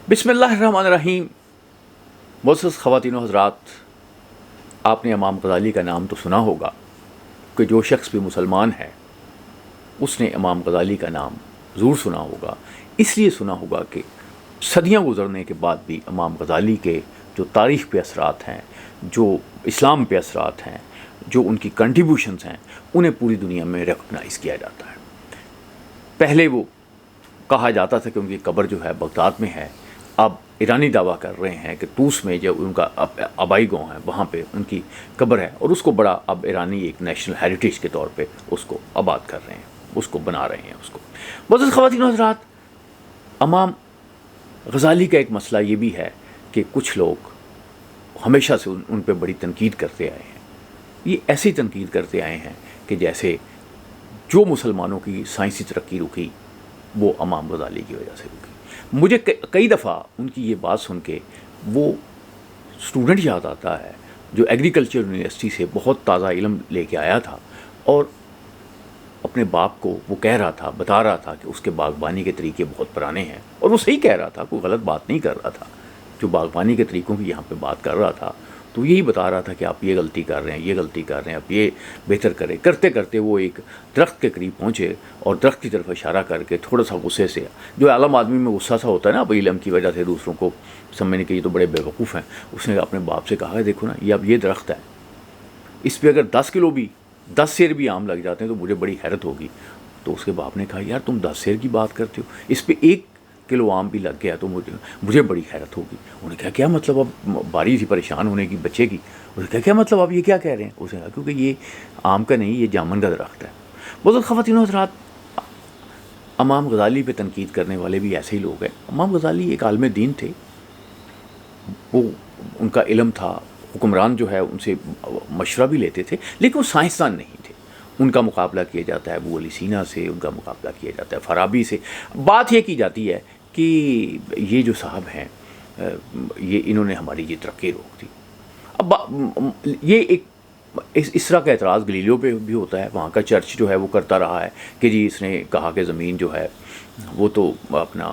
بسم اللہ الرحمن الرحیم. معزز خواتین و حضرات، آپ نے امام غزالی کا نام تو سنا ہوگا کہ جو شخص بھی مسلمان ہے اس نے امام غزالی کا نام ضرور سنا ہوگا. اس لیے سنا ہوگا کہ صدیاں گزرنے کے بعد بھی امام غزالی کے جو تاریخ پہ اثرات ہیں، جو اسلام پہ اثرات ہیں، جو ان کی کنٹریبیوشنز ہیں، انہیں پوری دنیا میں ریکگنائز کیا جاتا ہے. پہلے وہ کہا جاتا تھا کہ ان کی قبر جو ہے بغداد میں ہے. اب ایرانی دعویٰ کر رہے ہیں کہ طوس میں جو ان کا آبائی گاؤں ہے وہاں پہ ان کی قبر ہے، اور اس کو بڑا اب ایرانی ایک نیشنل ہیریٹیج کے طور پہ اس کو آباد کر رہے ہیں، اس کو بنا رہے ہیں اس کو. معزز خواتین و حضرات، امام غزالی کا ایک مسئلہ یہ بھی ہے کہ کچھ لوگ ہمیشہ سے ان پہ بڑی تنقید کرتے آئے ہیں. یہ ایسی تنقید کرتے آئے ہیں کہ جیسے جو مسلمانوں کی سائنسی ترقی رکی وہ امام غزالی کی وجہ سے رکی. مجھے کئی دفعہ ان کی یہ بات سن کے وہ اسٹوڈنٹ یاد آتا ہے جو ایگریکلچر یونیورسٹی سے بہت تازہ علم لے کے آیا تھا، اور اپنے باپ کو وہ کہہ رہا تھا، بتا رہا تھا کہ اس کے باغبانی کے طریقے بہت پرانے ہیں، اور وہ صحیح کہہ رہا تھا، کوئی غلط بات نہیں کر رہا تھا. جو باغبانی کے طریقوں کی یہاں پہ بات کر رہا تھا تو یہی بتا رہا تھا کہ آپ یہ غلطی کر رہے ہیں، یہ غلطی کر رہے ہیں، آپ یہ بہتر کریں. کرتے کرتے وہ ایک درخت کے قریب پہنچے اور درخت کی طرف اشارہ کر کے تھوڑا سا غصے سے، جو عالم آدمی میں غصہ سا ہوتا ہے نا اب علم کی وجہ سے دوسروں کو سمجھنے کے، یہ تو بڑے بیوقوف ہیں، اس نے اپنے باپ سے کہا کہ دیکھو نا یہ درخت ہے، اس پہ اگر 10 کلو بھی 10 سیر بھی آم لگ جاتے ہیں تو مجھے بڑی حیرت ہوگی. تو اس کے باپ نے کہا یار تم 10 سیر کی بات کرتے ہو، اس پہ 1 کلو آم بھی لگ گیا تو مجھے بڑی حیرت ہوگی. انہوں نے کہا کیا مطلب؟ اب باری تھی پریشان ہونے کی بچے کی. اس نے کہا کیا مطلب آپ یہ کیا کہہ رہے ہیں؟ اس نے کہا کیونکہ یہ آم کا نہیں، یہ جامن کا درخت ہے. بہت خواتین و حضرات، امام غزالی پہ تنقید کرنے والے بھی ایسے ہی لوگ ہیں. امام غزالی ایک عالم دین تھے، وہ ان کا علم تھا، حکمران جو ہے ان سے مشورہ بھی لیتے تھے، لیکن وہ سائنسدان نہیں تھے. ان کا مقابلہ کیا جاتا ہے ابو علی سینا سے، ان کا مقابلہ کیا جاتا ہے فارابی سے. بات یہ کی جاتی ہے کہ یہ جو صاحب ہیں یہ انہوں نے ہماری یہ ترقی روک دی. اب یہ ایک اس طرح کا اعتراض گلیلیو پہ بھی ہوتا ہے. وہاں کا چرچ جو ہے وہ کرتا رہا ہے کہ جی اس نے کہا کہ زمین جو ہے وہ تو اپنا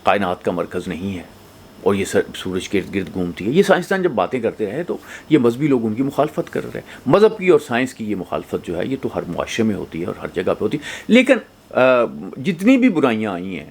کائنات کا مرکز نہیں ہے اور یہ سورج کے ارد گرد گھومتی ہے. یہ سائنسدان جب باتیں کرتے رہے تو یہ مذہبی لوگ ان کی مخالفت کر رہے ہیں. مذہب کی اور سائنس کی یہ مخالفت جو ہے یہ تو ہر معاشرے میں ہوتی ہے اور ہر جگہ پہ ہوتی ہے، لیکن جتنی بھی برائیاں آئی ہیں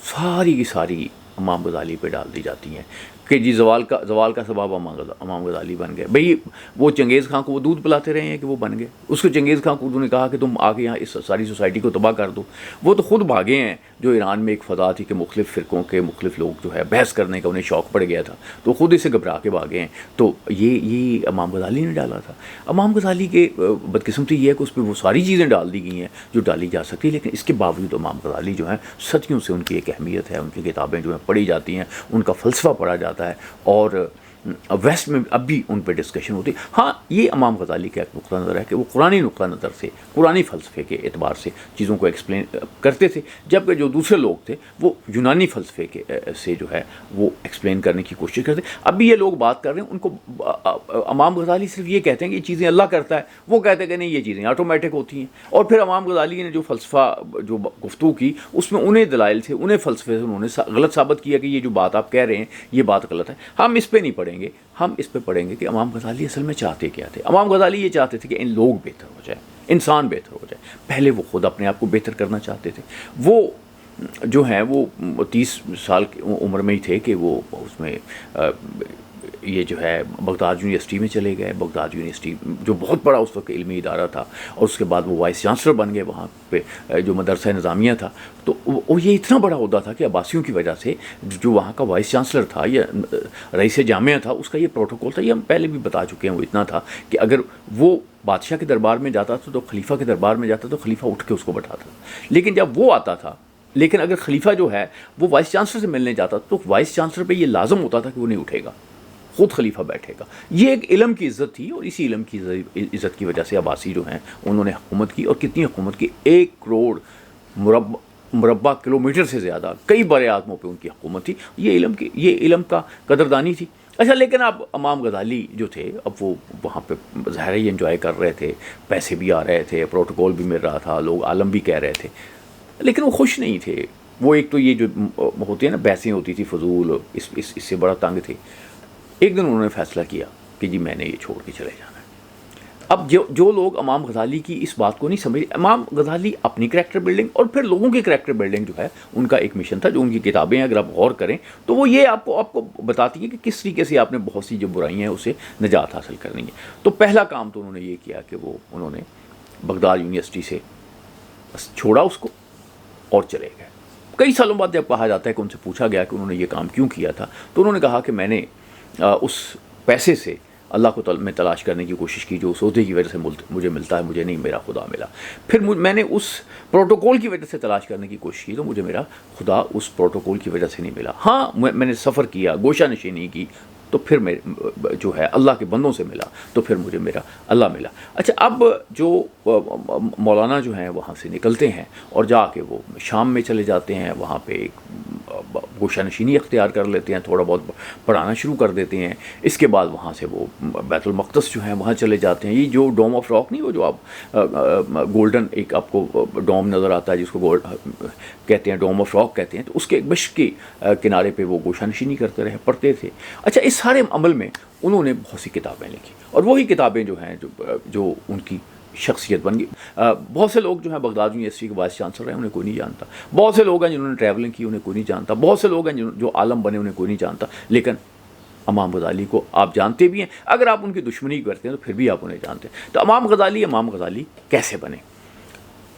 ساری کی ساری امام غزالی پہ ڈال دی جاتی ہیں کہ جی زوال کا سبب امام غزالی بن گئے. بھئی وہ چنگیز خان کو وہ دودھ پلاتے رہے ہیں کہ وہ بن گئے. اس کو چنگیز خان کو انہوں نے کہا کہ تم آ کے یہاں اس ساری سوسائٹی کو تباہ کر دو. وہ تو خود بھاگے ہیں. جو ایران میں ایک فضا تھی کہ مختلف فرقوں کے مختلف لوگ جو ہے بحث کرنے کا انہیں شوق پڑ گیا تھا تو خود اسے گھبرا کے بھاگے ہیں. تو یہ امام غزالی نے ڈالا تھا. امام غزالی کے بدقسمتی یہ ہے کہ اس پہ وہ ساری چیزیں ڈال دی گئی ہیں جو ڈالی جا سکتی، لیکن اس کے باوجود امام غزالی جو ہیں صدیوں سے ان کی ایک اہمیت ہے. ان کی کتابیں جو ہیں پڑھی جاتی ہیں، ان کا فلسفہ پڑھا جاتا ہے، اور ویسٹ میں اب بھی ان پہ ڈسکشن ہوتی ہے. ہاں یہ امام غزالی کا ایک نقطہ نظر ہے کہ وہ قرآنی نقطہ نظر سے، قرآنی فلسفے کے اعتبار سے چیزوں کو ایکسپلین کرتے تھے، جبکہ جو دوسرے لوگ تھے وہ یونانی فلسفے کے سے جو ہے وہ ایکسپلین کرنے کی کوشش کرتے. اب بھی یہ لوگ بات کر رہے ہیں، ان کو امام غزالی صرف یہ کہتے ہیں کہ یہ چیزیں اللہ کرتا ہے، وہ کہتے ہیں کہ نہیں یہ چیزیں آٹومیٹک ہوتی ہیں. اور پھر امام غزالی نے جو فلسفہ جو گفتگو کی اس میں انہیں دلائل تھے، انہیں فلسفے سے انہوں نے غلط ثابت کیا کہ یہ جو بات آپ کہہ رہے ہیں یہ بات غلط ہے. ہم اس پہ نہیں پڑھیں گے، ہم اس پہ پڑھیں گے کہ امام غزالی اصل میں چاہتے کیا تھے. امام غزالی یہ چاہتے تھے کہ ان لوگ بہتر ہو جائیں، انسان بہتر ہو جائے. پہلے وہ خود اپنے آپ کو بہتر کرنا چاہتے تھے. وہ جو ہیں وہ 30 سال کی عمر میں ہی تھے کہ وہ اس میں یہ جو ہے بغداد یونیورسٹی میں چلے گئے. بغداد یونیورسٹی جو بہت بڑا اس وقت علمی ادارہ تھا، اور اس کے بعد وہ وائس چانسلر بن گئے وہاں پہ جو مدرسہ نظامیہ تھا. تو وہ یہ اتنا بڑا عہدہ تھا کہ عباسیوں کی وجہ سے جو وہاں کا وائس چانسلر تھا یا رئیس جامعہ تھا، اس کا یہ پروٹوکول تھا، یہ ہم پہلے بھی بتا چکے ہیں. وہ اتنا تھا کہ اگر وہ بادشاہ کے دربار میں جاتا تھا تو خلیفہ کے دربار میں جاتا تو خلیفہ اٹھ کے اس کو بٹھاتا تھا. لیکن جب وہ آتا تھا، لیکن اگر خلیفہ جو ہے وہ وائس چانسلر سے ملنے جاتا تو وائس چانسلر پہ یہ لازم ہوتا تھا کہ وہ نہیں اٹھے گا، خود خلیفہ بیٹھے گا. یہ ایک علم کی عزت تھی، اور اسی علم کی عزت کی وجہ سے عباسی جو ہیں انہوں نے حکومت کی. اور کتنی حکومت کی؟ 1 کروڑ مربع کلومیٹر سے زیادہ کئی بر اعظموں پہ ان کی حکومت تھی. یہ علم کا قدردانی تھی. اچھا، لیکن اب امام غزالی جو تھے اب وہ وہاں پہ ظاہر ہی انجوائے کر رہے تھے، پیسے بھی آ رہے تھے، پروٹوکول بھی مل رہا تھا، لوگ عالم بھی کہہ رہے تھے، لیکن وہ خوش نہیں تھے. وہ ایک تو یہ جو ہوتی ہے نا بحثیں ہوتی تھی فضول، اس سے بڑا تنگ تھے. ایک دن انہوں نے فیصلہ کیا کہ جی میں نے یہ چھوڑ کے چلے جانا ہے. اب جو لوگ امام غزالی کی اس بات کو نہیں سمجھ، امام غزالی اپنی کریکٹر بلڈنگ اور پھر لوگوں کی کریکٹر بلڈنگ جو ہے ان کا ایک مشن تھا. جو ان کی کتابیں اگر آپ غور کریں تو وہ یہ آپ کو بتاتی ہیں کہ کس طریقے سے آپ نے بہت سی جو برائیاں ہیں اسے نجات حاصل کرنی ہے. تو پہلا کام تو انہوں نے یہ کیا کہ انہوں نے بغداد یونیورسٹی سے بس چھوڑا اس کو اور چلے گئے. کئی سالوں بعد جب کہا جاتا ہے کہ ان سے پوچھا گیا کہ انہوں نے یہ کام کیوں کیا تھا، تو انہوں نے کہا کہ میں نے اس پیسے سے اللہ کو میں تلاش کرنے کی کوشش کی جو اس عہدے کی وجہ سے مجھے ملتا ہے، مجھے نہیں میرا خدا ملا. پھر میں نے اس پروٹوکول کی وجہ سے تلاش کرنے کی کوشش کی تو مجھے میرا خدا اس پروٹوکول کی وجہ سے نہیں ملا. ہاں میں نے سفر کیا، گوشہ نشینی کی، تو پھر میں جو ہے اللہ کے بندوں سے ملا، تو پھر مجھے میرا اللہ ملا. اچھا، اب جو مولانا جو ہیں وہاں سے نکلتے ہیں اور جا کے وہ شام میں چلے جاتے ہیں، وہاں پہ ایک گوشہ نشینی اختیار کر لیتے ہیں، تھوڑا بہت پڑھانا شروع کر دیتے ہیں. اس کے بعد وہاں سے وہ بیت المقدس جو ہیں وہاں چلے جاتے ہیں. یہ جو ڈوم آف راک نہیں، وہ جو آپ گولڈن ایک آپ کو ڈوم نظر آتا ہے جس کو کہتے ہیں ڈوم آف راک کہتے ہیں، تو اس کے مشق کے کنارے پہ وہ گوشہ نشینی کرتے رہے، پڑھتے تھے. اچھا، اس سارے عمل میں انہوں نے بہت سی کتابیں لکھی اور وہی کتابیں جو ہیں جو ان کی شخصیت بن گئی. بہت سے لوگ جو ہیں بغداد یونیورسٹی کے وائس چانسلر ہیں، انہیں کوئی نہیں جانتا. بہت سے لوگ ہیں جنہوں نے ٹریولنگ کی، انہیں کوئی نہیں جانتا. بہت سے لوگ ہیں جو عالم بنے، انہیں کوئی نہیں جانتا. لیکن امام غزالی کو آپ جانتے بھی ہیں. اگر آپ ان کی دشمنی کرتے ہیں تو پھر بھی آپ انہیں جانتے ہیں. تو امام غزالی کیسے بنے؟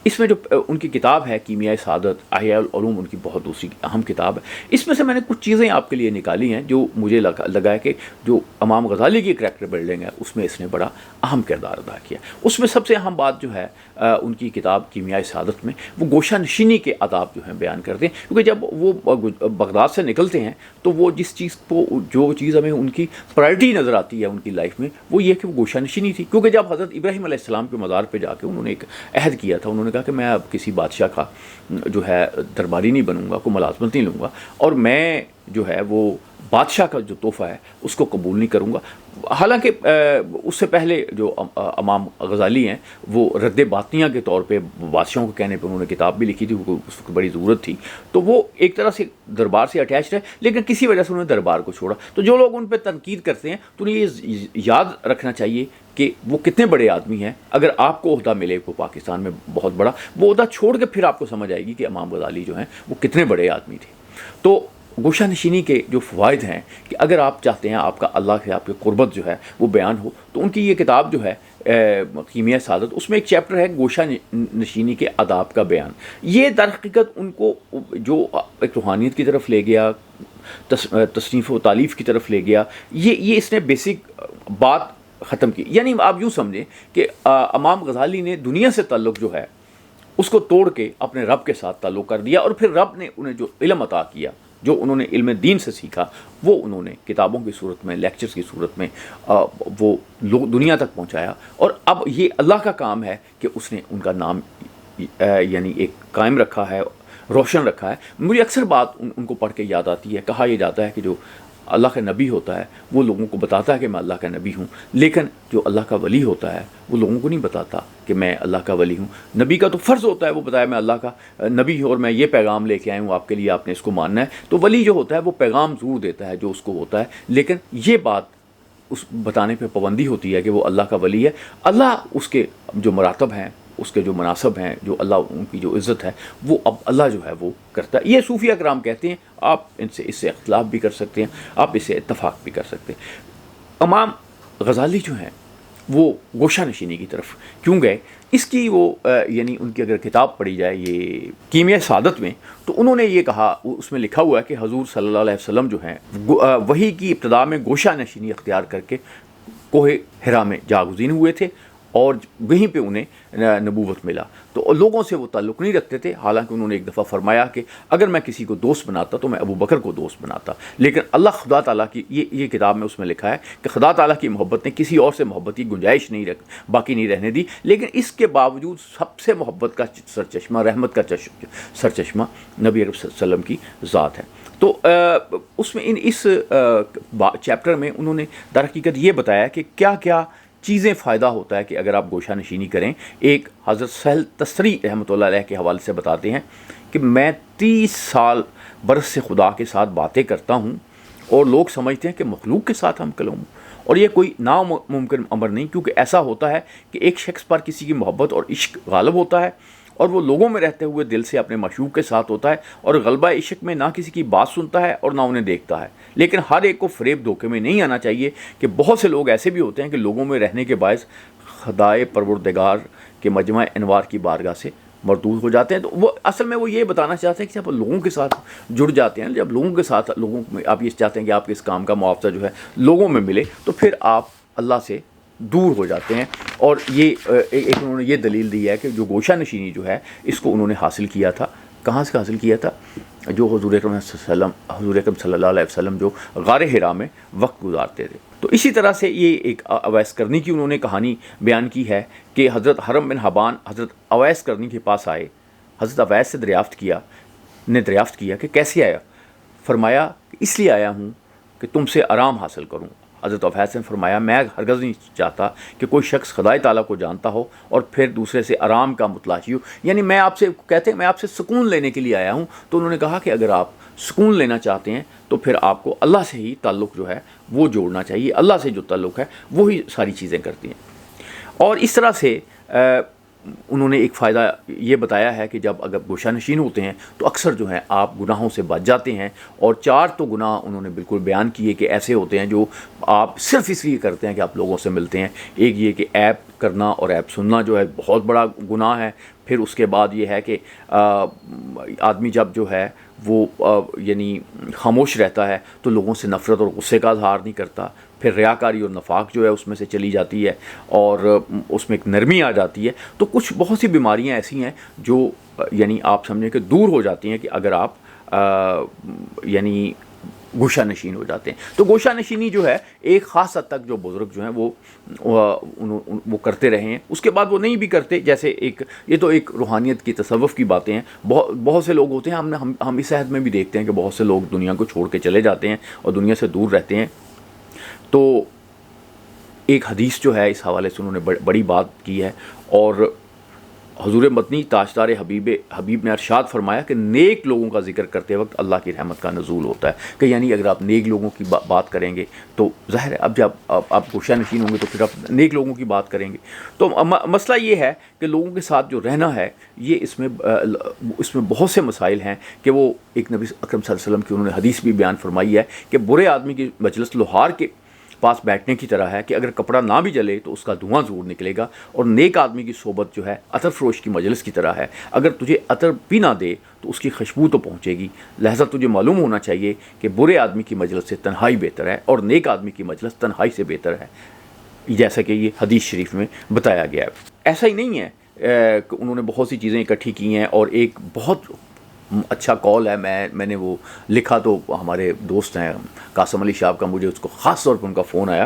اس میں جو ان کی کتاب ہے کیمیائے سعادت، احیاء العلوم، ان کی بہت دوسری اہم کتاب ہے. اس میں سے میں نے کچھ چیزیں آپ کے لیے نکالی ہیں جو مجھے لگا ہے کہ جو امام غزالی کی کریکٹر بلڈنگ ہے اس میں اس نے بڑا اہم کردار ادا کیا. اس میں سب سے اہم بات جو ہے ان کی کتاب کیمیائے سعادت میں وہ گوشہ نشینی کے آداب جو ہیں بیان کرتے ہیں. کیونکہ جب وہ بغداد سے نکلتے ہیں تو وہ جو چیز ہمیں ان کی پرائرٹی نظر آتی ہے ان کی لائف میں، وہ یہ کہ وہ گوشہ نشینی تھی. کیونکہ جب حضرت ابراہیم علیہ السلام کے مزار پہ جا کے انہوں نے ایک عہد کیا تھا، انہوں نے کہا کہ میں اب کسی بادشاہ کا جو ہے درباری نہیں بنوں گا، کوئی ملازمت نہیں لوں گا، اور میں جو ہے وہ بادشاہ کا جو تحفہ ہے اس کو قبول نہیں کروں گا. حالانکہ اس سے پہلے جو امام غزالی ہیں وہ رد باطنیہ کے طور پہ بادشاہوں کو کہنے پہ انہوں نے کتاب بھی لکھی تھی، اس وقت بڑی ضرورت تھی. تو وہ ایک طرح سے دربار سے اٹیچ رہے، لیکن کسی وجہ سے انہوں نے دربار کو چھوڑا. تو جو لوگ ان پہ تنقید کرتے ہیں تو انہیں یہ یاد رکھنا چاہیے کہ وہ کتنے بڑے آدمی ہیں. اگر آپ کو عہدہ ملے کو پاکستان میں بہت بڑا، وہ عہدہ چھوڑ کے پھر آپ کو سمجھ آئے گی کہ امام غزالی جو ہیں وہ کتنے بڑے آدمی تھے. تو گوشہ نشینی کے جو فوائد ہیں کہ اگر آپ چاہتے ہیں آپ کا اللہ سے آپ کی قربت جو ہے وہ بیان ہو، تو ان کی یہ کتاب جو ہے کیمیائے سعادت، اس میں ایک چیپٹر ہے گوشہ نشینی کے آداب کا بیان. یہ در حقیقت ان کو جو ایک روحانیت کی طرف لے گیا، تصنیف و تالیف کی طرف لے گیا. یہ اس نے بیسک بات ختم کی. یعنی آپ یوں سمجھیں کہ امام غزالی نے دنیا سے تعلق جو ہے اس کو توڑ کے اپنے رب کے ساتھ تعلق کر دیا، اور پھر رب نے انہیں جو علم عطا کیا، جو انہوں نے علم دین سے سیکھا، وہ انہوں نے کتابوں کی صورت میں، لیکچرز کی صورت میں وہ لوگ دنیا تک پہنچایا. اور اب یہ اللہ کا کام ہے کہ اس نے ان کا نام یعنی ایک قائم رکھا ہے، روشن رکھا ہے. مجھے اکثر بات ان کو پڑھ کے یاد آتی ہے. کہا یہ جاتا ہے کہ جو اللہ کا نبی ہوتا ہے وہ لوگوں کو بتاتا ہے کہ میں اللہ کا نبی ہوں، لیکن جو اللہ کا ولی ہوتا ہے وہ لوگوں کو نہیں بتاتا کہ میں اللہ کا ولی ہوں. نبی کا تو فرض ہوتا ہے وہ بتایا میں اللہ کا نبی ہوں اور میں یہ پیغام لے کے آیا ہوں آپ کے لیے، آپ نے اس کو ماننا ہے. تو ولی جو ہوتا ہے وہ پیغام ضرور دیتا ہے جو اس کو ہوتا ہے، لیکن یہ بات اس بتانے پہ پابندی ہوتی ہے کہ وہ اللہ کا ولی ہے. اللہ اس کے جو مراتب ہیں، اس کے جو مناسب ہیں، جو اللہ ان کی جو عزت ہے، وہ اب اللہ جو ہے وہ کرتا ہے. یہ صوفیہ کرام کہتے ہیں. آپ اس سے اختلاف بھی کر سکتے ہیں، آپ اس سے اتفاق بھی کر سکتے ہیں. امام غزالی جو ہیں وہ گوشہ نشینی کی طرف کیوں گئے؟ اس کی وہ یعنی ان کی اگر کتاب پڑھی جائے یہ کیمیائے سعادت میں، تو انہوں نے یہ کہا، اس میں لکھا ہوا ہے کہ حضور صلی اللہ علیہ وسلم جو ہیں وحی کی ابتدا میں گوشہ نشینی اختیار کر کے کوہ حرا میں جاگزین ہوئے تھے اور وہیں پہ انہیں نبوت ملا. تو لوگوں سے وہ تعلق نہیں رکھتے تھے. حالانکہ انہوں نے ایک دفعہ فرمایا کہ اگر میں کسی کو دوست بناتا تو میں ابو بکر کو دوست بناتا. لیکن اللہ خدا تعالیٰ کی یہ کتاب میں اس میں لکھا ہے کہ خدا تعالیٰ کی محبت نے کسی اور سے محبت کی گنجائش باقی نہیں رہنے دی. لیکن اس کے باوجود سب سے محبت کا سرچشمہ، رحمت کا سرچشمہ نبی علیہ وسلم کی ذات ہے. تو اس میں اس چیپٹر میں انہوں نے در حقیقت یہ بتایا کہ کیا کیا چیزیں فائدہ ہوتا ہے کہ اگر آپ گوشہ نشینی کریں. ایک حضرت سہل تستری رحمۃ اللہ علیہ کے حوالے سے بتاتے ہیں کہ میں 30 سال برس سے خدا کے ساتھ باتیں کرتا ہوں اور لوگ سمجھتے ہیں کہ مخلوق کے ساتھ ہم کلام ہوں، اور یہ کوئی ناممکن امر نہیں، کیونکہ ایسا ہوتا ہے کہ ایک شخص پر کسی کی محبت اور عشق غالب ہوتا ہے اور وہ لوگوں میں رہتے ہوئے دل سے اپنے معشوق کے ساتھ ہوتا ہے، اور غلبہ عشق میں نہ کسی کی بات سنتا ہے اور نہ انہیں دیکھتا ہے۔ لیکن ہر ایک کو فریب دھوکے میں نہیں آنا چاہیے کہ بہت سے لوگ ایسے بھی ہوتے ہیں کہ لوگوں میں رہنے کے باعث خدائے پروردگار کے مجمع انوار کی بارگاہ سے مردود ہو جاتے ہیں۔ تو وہ اصل میں وہ یہ بتانا چاہتے ہیں کہ جب لوگوں کے ساتھ جڑ جاتے ہیں، جب لوگوں کے ساتھ آپ یہ چاہتے ہیں کہ آپ کے اس کام کا معاوضہ جو ہے لوگوں میں ملے، تو پھر آپ اللہ سے دور ہو جاتے ہیں۔ اور یہ ایک انہوں نے یہ دلیل دی ہے کہ جو گوشہ نشینی جو ہے اس کو انہوں نے حاصل کیا تھا، کہاں سے حاصل کیا تھا؟ جو حضور اکرم صلی اللہ علیہ وسلم جو غار حرا میں وقت گزارتے تھے۔ تو اسی طرح سے یہ ایک اویس کرنی کی انہوں نے کہانی بیان کی ہے کہ حضرت حرم بن حبان حضرت اویس کرنی کے پاس آئے، حضرت اویس سے دریافت کیا کہ کیسے آیا؟ فرمایا کہ اس لیے آیا ہوں کہ تم سے آرام حاصل کروں۔ حضرت اویس نے فرمایا میں ہرگز نہیں چاہتا کہ کوئی شخص خدائے تعالیٰ کو جانتا ہو اور پھر دوسرے سے آرام کا متلاشی ہو، یعنی میں آپ سے سکون لینے کے لیے آیا ہوں۔ تو انہوں نے کہا کہ اگر آپ سکون لینا چاہتے ہیں تو پھر آپ کو اللہ سے ہی تعلق جو ہے وہ جوڑنا چاہیے، اللہ سے جو تعلق ہے وہی ساری چیزیں کرتی ہیں۔ اور اس طرح سے انہوں نے ایک فائدہ یہ بتایا ہے کہ جب اگر گوشہ نشین ہوتے ہیں تو اکثر جو ہے آپ گناہوں سے بچ جاتے ہیں، اور 4 تو گناہ انہوں نے بالکل بیان کیے کہ ایسے ہوتے ہیں جو آپ صرف اس لیے کرتے ہیں کہ آپ لوگوں سے ملتے ہیں۔ ایک یہ کہ ایپ کرنا اور ایپ سننا جو ہے بہت بڑا گناہ ہے۔ پھر اس کے بعد یہ ہے کہ آدمی جب جو ہے وہ یعنی خاموش رہتا ہے تو لوگوں سے نفرت اور غصے کا اظہار نہیں کرتا۔ پھر ریاکاری اور نفاق جو ہے اس میں سے چلی جاتی ہے اور اس میں ایک نرمی آ جاتی ہے۔ تو کچھ بہت سی بیماریاں ایسی ہیں جو یعنی آپ سمجھیں کہ دور ہو جاتی ہیں کہ اگر آپ یعنی گوشہ نشین ہو جاتے ہیں۔ تو گوشہ نشینی جو ہے ایک خاص حد تک جو بزرگ جو ہیں وہ کرتے رہے ہیں، اس کے بعد وہ نہیں بھی کرتے۔ جیسے یہ تو ایک روحانیت کی تصوف کی باتیں ہیں۔ بہت سے لوگ ہوتے ہیں، ہم اس عہد میں بھی دیکھتے ہیں کہ بہت سے لوگ دنیا کو چھوڑ کے چلے جاتے ہیں اور دنیا سے دور رہتے ہیں۔ تو ایک حدیث جو ہے اس حوالے سے انہوں نے بڑی بات کی ہے، اور حضور مدنی تاجدار حبیب نے ارشاد فرمایا کہ نیک لوگوں کا ذکر کرتے وقت اللہ کی رحمت کا نزول ہوتا ہے، کہ یعنی اگر آپ نیک لوگوں کی بات کریں گے تو ظاہر ہے اب جب آپ گوشہ نشین ہوں گے تو پھر آپ نیک لوگوں کی بات کریں گے۔ تو مسئلہ یہ ہے کہ لوگوں کے ساتھ جو رہنا ہے یہ اس میں بہت سے مسائل ہیں کہ وہ ایک نبی اکرم صلی اللہ علیہ وسلم کی انہوں نے حدیث بھی بیان فرمائی ہے کہ برے آدمی کی مجلس لوہار کے پاس بیٹھنے کی طرح ہے کہ اگر کپڑا نہ بھی جلے تو اس کا دھواں ضرور نکلے گا، اور نیک آدمی کی صحبت جو ہے عطر فروش کی مجلس کی طرح ہے، اگر تجھے عطر بھی نہ دے تو اس کی خوشبو تو پہنچے گی۔ لہذا تجھے معلوم ہونا چاہیے کہ برے آدمی کی مجلس سے تنہائی بہتر ہے اور نیک آدمی کی مجلس تنہائی سے بہتر ہے، جیسا کہ یہ حدیث شریف میں بتایا گیا ہے۔ ایسا ہی نہیں ہے کہ انہوں نے بہت سی چیزیں اکٹھی کی ہیں، اور ایک بہت اچھا کال ہے، میں نے وہ لکھا تو ہمارے دوست ہیں قاسم علی صاحب کا، مجھے اس کو خاص طور پر ان کا فون آیا۔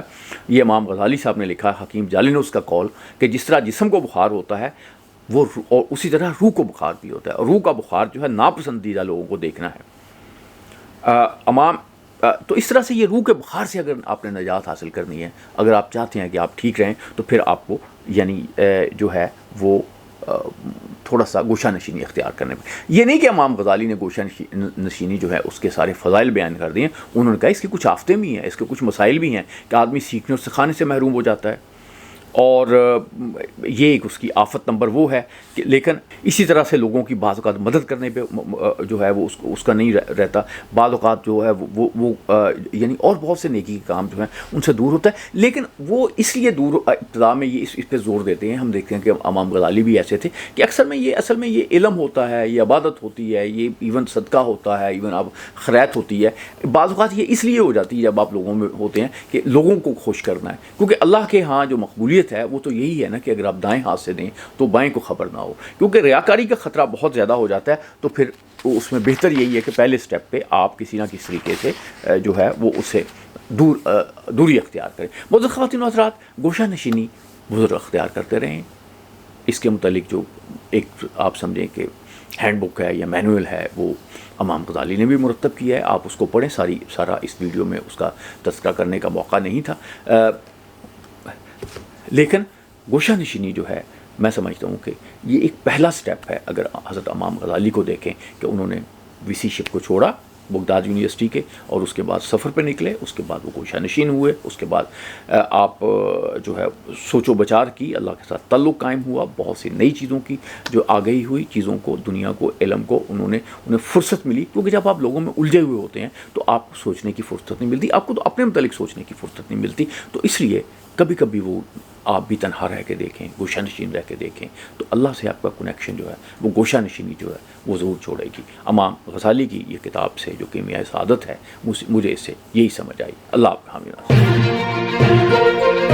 یہ امام غزالی صاحب نے لکھا، حکیم جالی نے اس کا کال، کہ جس طرح جسم کو بخار ہوتا ہے وہ اور اسی طرح روح کو بخار بھی ہوتا ہے، اور روح کا بخار جو ہے ناپسندیدہ لوگوں کو دیکھنا ہے۔ تو اس طرح سے یہ روح کے بخار سے اگر آپ نے نجات حاصل کرنی ہے، اگر آپ چاہتے ہیں کہ آپ ٹھیک رہیں، تو پھر آپ کو یعنی جو ہے وہ تھوڑا سا گوشہ نشینی اختیار کرنے میں۔ یہ نہیں کہ امام غزالی نے گوشہ نشینی جو ہے اس کے سارے فضائل بیان کر دیے، انہوں نے کہا اس کی کچھ آفتیں بھی ہیں، اس کے کچھ مسائل بھی ہیں کہ آدمی سیکھنے اور سکھانے سے محروم ہو جاتا ہے، اور یہ ایک اس کی آفت نمبر وہ ہے کہ لیکن اسی طرح سے لوگوں کی بعض اوقات مدد کرنے پہ جو ہے وہ اس کا نہیں رہتا، بعض اوقات جو ہے وہ یعنی اور بہت سے نیکی کے کام جو ہیں ان سے دور ہوتا ہے۔ لیکن وہ اس لیے دور ابتدا میں یہ اس پہ زور دیتے ہیں، ہم دیکھتے ہیں کہ امام غزالی بھی ایسے تھے کہ اصل میں یہ علم ہوتا ہے، یہ عبادت ہوتی ہے، یہ ایون صدقہ ہوتا ہے، ایون اب خیرات ہوتی ہے، بعض اوقات یہ اس لیے ہو جاتی ہے جب آپ لوگوں میں ہوتے ہیں کہ لوگوں کو خوش کرنا ہے، کیونکہ اللہ کے ہاں جو مقبولیت ہے وہ تو یہی ہے نا کہ اگر آپ دائیں ہاتھ سے دیں تو بائیں کو خبر نہ ہو، کیونکہ ریاکاری کا خطرہ بہت زیادہ ہو جاتا ہے۔ تو پھر اس میں بہتر یہی ہے کہ پہلے سٹیپ پہ آپ کسی نہ کسی طریقے سے جو ہے وہ اسے دوری اختیار کریں۔ معزز خواتین و حضرات، گوشہ نشینی بزرگ اختیار کرتے رہیں۔ اس کے متعلق جو ایک آپ سمجھیں کہ ہینڈ بک ہے یا مینوئل ہے وہ امام غزالی نے بھی مرتب کیا ہے، آپ اس کو پڑھیں۔ سارا اس ویڈیو میں اس کا تذکرہ کرنے کا موقع نہیں تھا، لیکن گوشہ نشینی جو ہے میں سمجھتا ہوں کہ یہ ایک پہلا سٹیپ ہے۔ اگر حضرت امام غزالی کو دیکھیں کہ انہوں نے ویسی شپ کو چھوڑا بغداد یونیورسٹی کے، اور اس کے بعد سفر پہ نکلے، اس کے بعد وہ گوشہ نشین ہوئے، اس کے بعد آپ جو ہے سوچ و بچار کی، اللہ کے ساتھ تعلق قائم ہوا، بہت سی نئی چیزوں کی جو آگہی ہوئی، چیزوں کو، دنیا کو، علم کو انہیں فرصت ملی، کیونکہ جب آپ لوگوں میں الجھے ہوئے ہوتے ہیں تو آپ کو سوچنے کی فرصت نہیں ملتی، آپ کو تو اپنے متعلق سوچنے کی فرصت نہیں ملتی. تو اس لیے کبھی کبھی وہ آپ بھی تنہا رہ کے دیکھیں، گوشہ نشین رہ کے دیکھیں، تو اللہ سے آپ کا کنیکشن جو ہے وہ گوشہ نشینی جو ہے وہ ضرور چھوڑے گی. امام غزالی کی یہ کتاب سے جو کیمیائے سعادت ہے، مجھے اس سے یہی سمجھ آئی. اللہ آپ کا حامی ناصر.